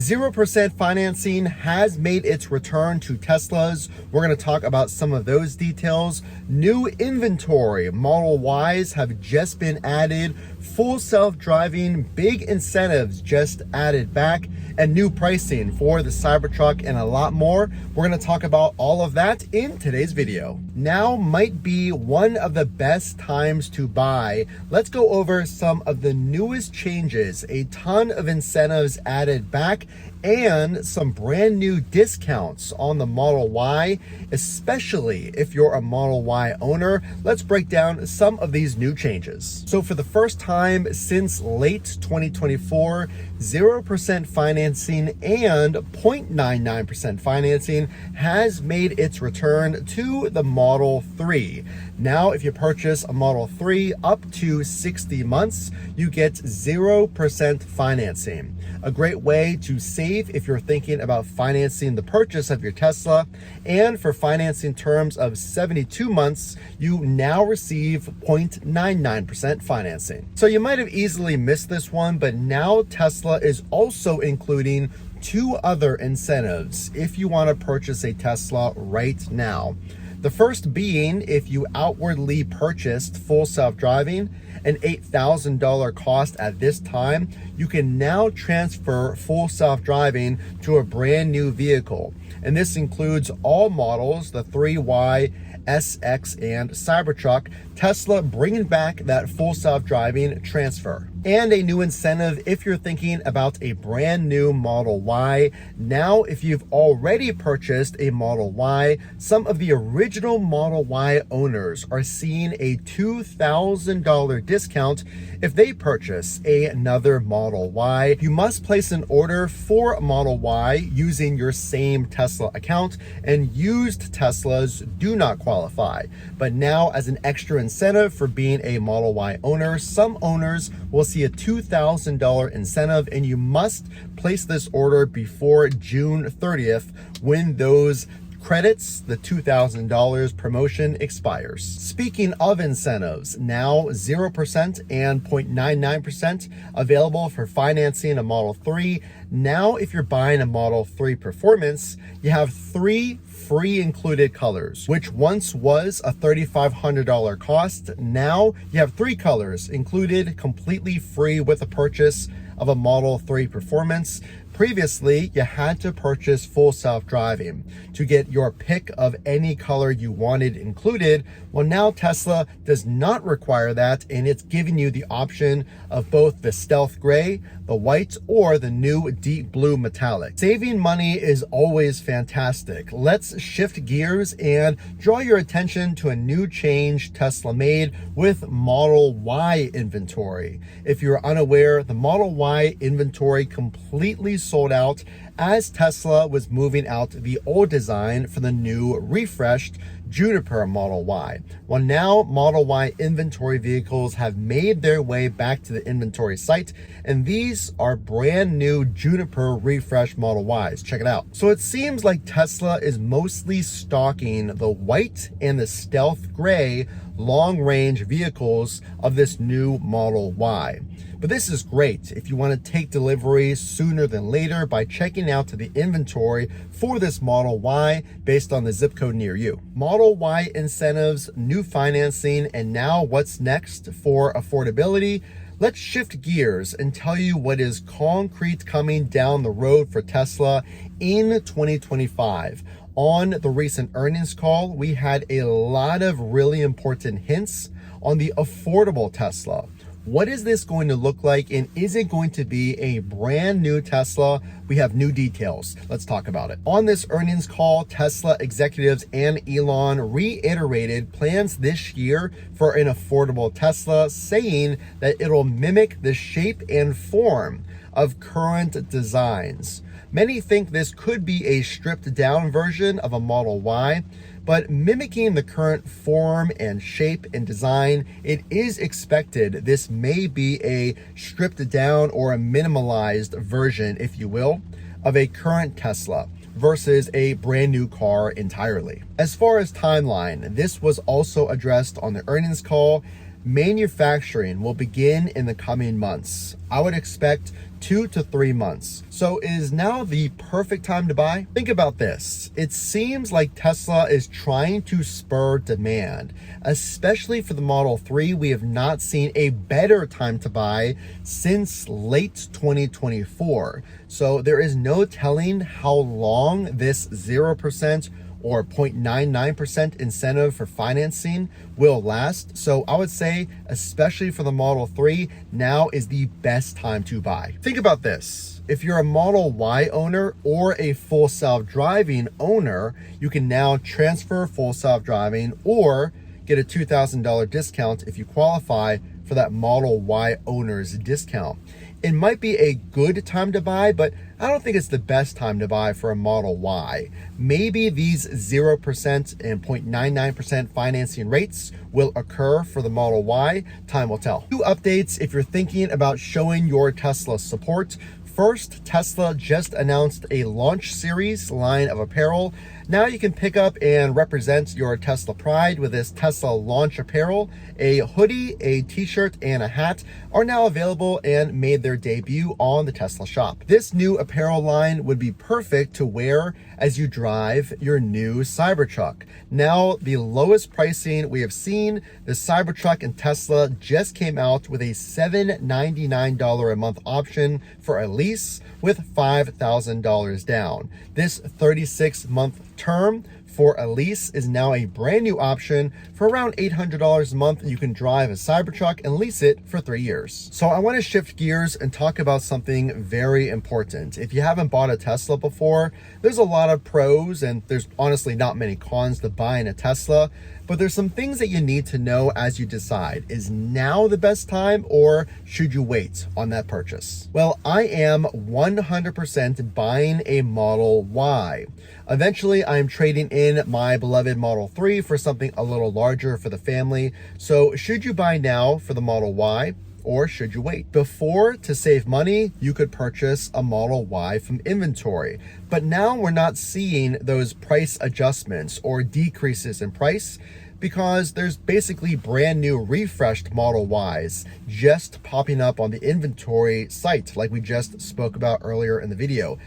0% financing has made its return to Teslas. We're going to talk about some of those details. New inventory, Model Ys have just been added, full self-driving, big incentives just added back, and new pricing for the Cybertruck and a lot more. We're going to talk about all of that in today's video. Now might be one of the best times to buy. Let's go over some of the newest changes, a ton of incentives added back, and some brand new discounts on the Model Y, especially if you're a Model Y owner. Let's break down some of these new changes. So for the first time since late 2024, 0% financing and 0.99% financing has made its return to the Model 3. Now, if you purchase a Model 3 up to 60 months, you get 0% financing. A great way to save if you're thinking about financing the purchase of your Tesla. And for financing terms of 72 months, you now receive 0.99% financing. So you might have easily missed this one, but now Tesla is also including two other incentives if you want to purchase a Tesla right now. The first being, if you outwardly purchased full self-driving, an $8,000 cost at this time, you can now transfer full self-driving to a brand new vehicle. And this includes all models, the 3Y, SX, and Cybertruck. Tesla bringing back that full self-driving transfer. And a new incentive if you're thinking about a brand new Model Y. Now, if you've already purchased a Model Y, some of the original Model Y owners are seeing a $2,000 discount if they purchase another Model Y. You must place an order for a Model Y using your same Tesla account, and used Teslas do not qualify. But now, as an extra incentive for being a Model Y owner, some owners will see a $2,000 incentive, and you must place this order before June 30th when those credits, the $2,000 promotion, expires. Speaking of incentives, now 0% and 0.99% available for financing a Model 3. Now, if you're buying a Model 3 Performance, you have three free included colors, which once was a $3,500 cost. Now you have three colors included completely free with the purchase of a Model 3 Performance. Previously, you had to purchase full self-driving to get your pick of any color you wanted included. Well, now Tesla does not require that, and it's giving you the option of both the stealth gray, the white, or the new deep blue metallic. Saving money is always fantastic. Let's shift gears and draw your attention to a new change Tesla made with Model Y inventory. If you're unaware, the Model Y inventory completely sold out as Tesla was moving out the old design for the new refreshed Juniper Model Y. Well, now Model Y inventory vehicles have made their way back to the inventory site, and these are brand new Juniper refreshed Model Ys. Check it out. So it seems like Tesla is mostly stocking the white and the stealth gray long-range vehicles of this new Model Y. But this is great if you want to take delivery sooner than later by checking out the inventory for this Model Y based on the zip code near you. Model Y incentives, new financing, and now what's next for affordability. Let's shift gears and tell you what is concrete coming down the road for Tesla in 2025. On the recent earnings call, we had a lot of really important hints on the affordable Tesla. What is this going to look like, and is it going to be a brand new Tesla? We have new details. Let's talk about it. On this earnings call, Tesla executives and Elon reiterated plans this year for an affordable Tesla, saying that it'll mimic the shape and form of current designs. Many think this could be a stripped down version of a Model Y, but mimicking the current form and shape and design, it is expected this may be a stripped down or a minimalized version, if you will, of a current Tesla versus a brand new car entirely. As far as timeline, this was also addressed on the earnings call. Manufacturing will begin in the coming months. I would expect 2 to 3 months. So is now the perfect time to buy? Think about this. It seems like Tesla is trying to spur demand, especially for the Model 3. We have not seen a better time to buy since late 2024. So there is no telling how long this 0% or 0.99% incentive for financing will last. So I would say, especially for the Model 3, now is the best time to buy. Think about this. If you're a Model Y owner or a full self-driving owner, you can now transfer full self-driving or get a $2,000 discount if you qualify for that Model Y owner's discount. It might be a good time to buy, but I don't think it's the best time to buy for a Model Y. Maybe these 0% and 0.99% financing rates will occur for the Model Y. Time will tell. 2 updates if you're thinking about showing your Tesla support. First, Tesla just announced a Launch Series line of apparel. Now you can pick up and represent your Tesla pride with this Tesla Launch apparel. A hoodie, a t-shirt, and a hat are now available and made their debut on the Tesla shop. This new apparel line would be perfect to wear as you drive your new Cybertruck. Now, the lowest pricing we have seen, the Cybertruck and Tesla just came out with a $799 a month option for a lease with $5,000 down. This 36-month term for a lease is now a brand new option for around $800 a month. You can drive a Cybertruck and lease it for 3 years. So I want to shift gears and talk about something very important. If you haven't bought a Tesla before, there's a lot of pros and there's honestly not many cons to buying a Tesla, but there's some things that you need to know as you decide. Is now the best time or should you wait on that purchase? Well, I am 100% buying a Model Y. Eventually, I'm trading in my beloved Model 3 for something a little larger for the family. So should you buy now for the Model Y? Or should you wait? Before, to save money, you could purchase a Model Y from inventory. But now we're not seeing those price adjustments or decreases in price because there's basically brand new refreshed Model Ys just popping up on the inventory site like we just spoke about earlier in the video.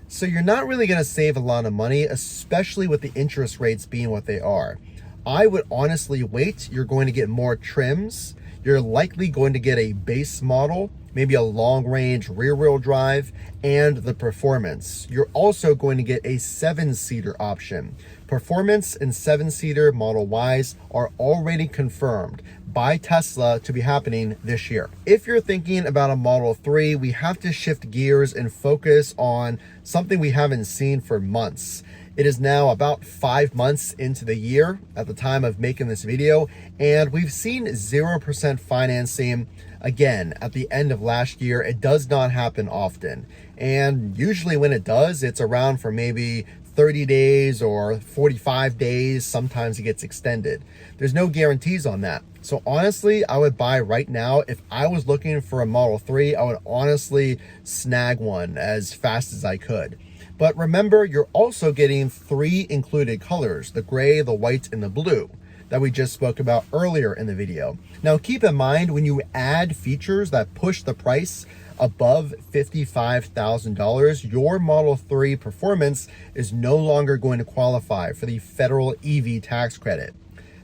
So you're not really going to save a lot of money, especially with the interest rates being what they are. I would honestly wait. You're going to get more trims. You're likely going to get a base model, maybe a long-range rear-wheel drive, and the performance. You're also going to get a 7-seater option. Performance and 7-seater Model Ys are already confirmed by Tesla to be happening this year. If you're thinking about a Model 3, we have to shift gears and focus on something we haven't seen for months. It is now about 5 months into the year at the time of making this video, and we've seen 0% financing again at the end of last year. It does not happen often, and usually when it does, it's around for maybe 30 days or 45 days. Sometimes it gets extended. There's no guarantees on that. So honestly, I would buy right now. If I was looking for a Model 3, I would honestly snag one as fast as I could. But remember, you're also getting 3 included colors, the gray, the white, and the blue that we just spoke about earlier in the video. Now, keep in mind, when you add features that push the price above $55,000, your Model 3 performance is no longer going to qualify for the federal EV tax credit.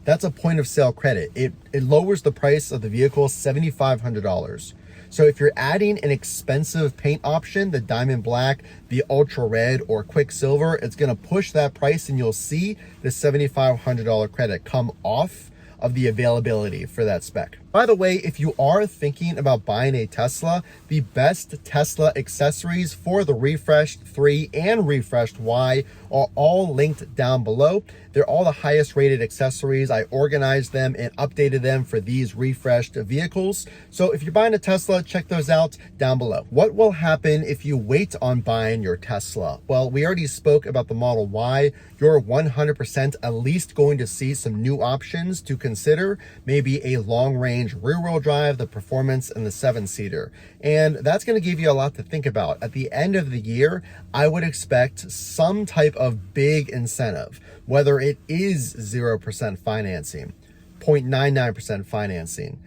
That's a point of sale credit. It lowers the price of the vehicle $7,500. So if you're adding an expensive paint option, the Diamond Black, the Ultra Red, or Quicksilver, it's going to push that price and you'll see the $7,500 credit come off of the availability for that spec. By the way, if you are thinking about buying a Tesla, the best Tesla accessories for the refreshed 3 and refreshed Y are all linked down below. They're all the highest rated accessories. I organized them and updated them for these refreshed vehicles. So if you're buying a Tesla, check those out down below. What will happen if you wait on buying your Tesla? Well, we already spoke about the Model Y. You're 100% at least going to see some new options to consider, maybe a long-range rear-wheel drive, the performance, and the 7-seater. And that's going to give you a lot to think about. At the end of the year, I would expect some type of big incentive, whether it is 0% financing, 0.99% financing,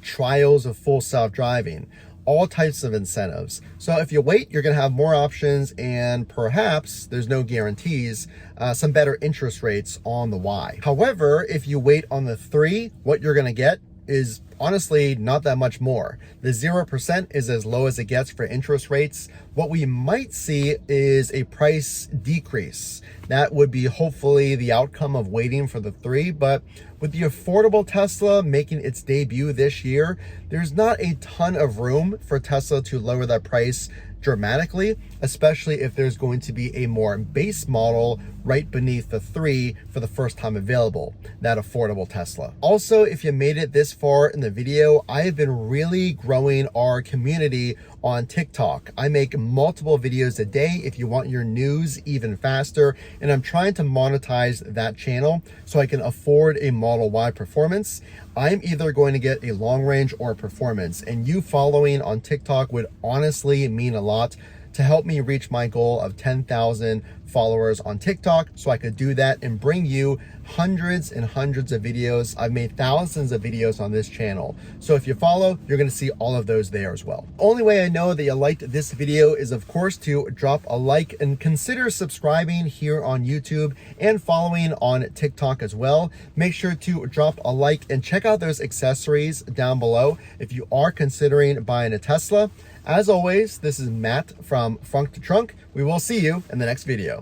trials of full self-driving, all types of incentives. So if you wait, you're going to have more options, and perhaps, there's no guarantees, some better interest rates on the Y. However, if you wait on the 3, what you're going to get is honestly not that much more. The 0% is as low as it gets for interest rates. What we might see is a price decrease. That would be hopefully the outcome of waiting for the 3, but with the affordable Tesla making its debut this year, there's not a ton of room for Tesla to lower that price dramatically, especially if there's going to be a more base model right beneath the 3 for the first time available, that affordable Tesla. Also, if you made it this far in the video, I have been really growing our community on TikTok. I make multiple videos a day if you want your news even faster, and I'm trying to monetize that channel so I can afford a Model Y Performance. I'm either going to get a long range or a performance, and you following on TikTok would honestly mean a lot to help me reach my goal of 10,000 followers on TikTok, so I could do that and bring you hundreds and hundreds of videos. I've made thousands of videos on this channel. So if you follow, you're gonna see all of those there as well. Only way I know that you liked this video is, of course, to drop a like and consider subscribing here on YouTube and following on TikTok as well. Make sure to drop a like and check out those accessories down below if you are considering buying a Tesla. As always, this is Matt from Frunk to Trunk. We will see you in the next video.